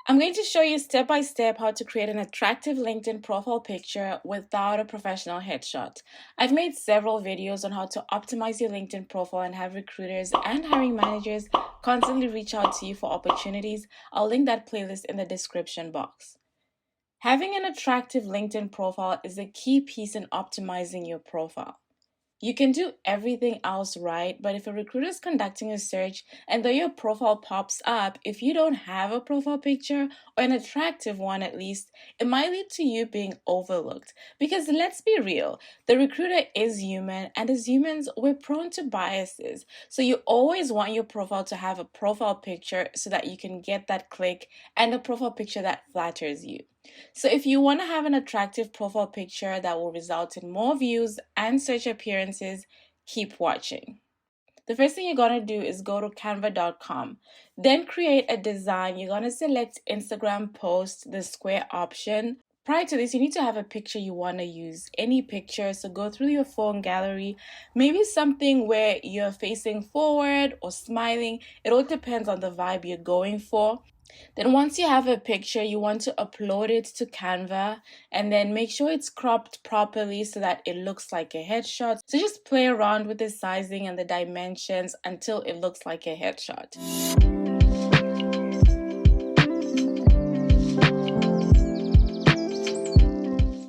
I'm going to show you step by step how to create an attractive LinkedIn profile picture without a professional headshot. I've made several videos on how to optimize your LinkedIn profile and have recruiters and hiring managers constantly reach out to you for opportunities. I'll link that playlist in the description box. Having an attractive LinkedIn profile is a key piece in optimizing your profile. You can do everything else right, but if a recruiter is conducting a search and though your profile pops up, if you don't have a profile picture or an attractive one at least, it might lead to you being overlooked. Because let's be real, the recruiter is human, and as humans, we're prone to biases. So you always want your profile to have a profile picture so that you can get that click and a profile picture that flatters you. So if you want to have an attractive profile picture that will result in more views and search appearances, keep watching. The first thing you're going to do is go to canva.com. Then create a design. You're going to select Instagram post, the square option. Prior to this, you need to have a picture you want to use, any picture. So go through your phone gallery, maybe something where you're facing forward or smiling. It all depends on the vibe you're going for. Then once you have a picture, you want to upload it to Canva and then make sure it's cropped properly so that it looks like a headshot. So just play around with the sizing and the dimensions until it looks like a headshot.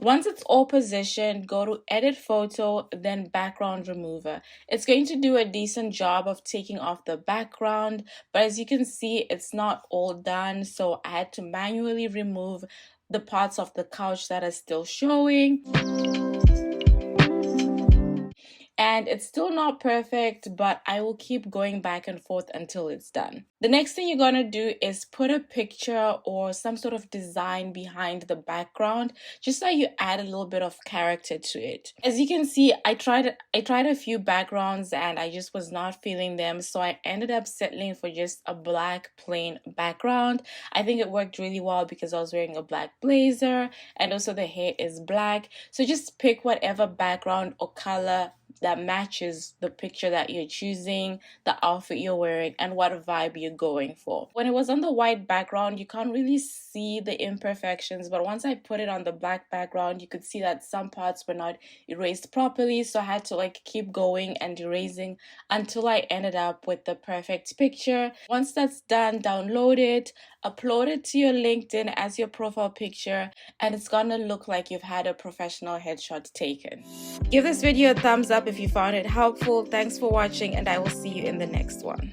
Once it's all positioned, go to edit photo, then background remover. It's going to do a decent job of taking off the background, but as you can see, it's not all done. So I had to manually remove the parts of the couch that are still showing. And it's still not perfect, but I will keep going back and forth until it's done. The next thing you're gonna do is put a picture or some sort of design behind the background, just so you add a little bit of character to it. As you can see, I tried a few backgrounds and I just was not feeling them, so I ended up settling for just a black plain background. I think it worked really well because I was wearing a black blazer and also the hair is black. So just pick whatever background or color that matches the picture that you're choosing, the outfit you're wearing, and what vibe you're going for. When it was on the white background, you can't really see the imperfections, but once I put it on the black background, you could see that some parts were not erased properly, so I had to keep going and erasing until I ended up with the perfect picture. Once that's done, download it, upload it to your LinkedIn as your profile picture, and it's gonna look like you've had a professional headshot taken. Give this video a thumbs up if you found it helpful. Thanks for watching, and I will see you in the next one.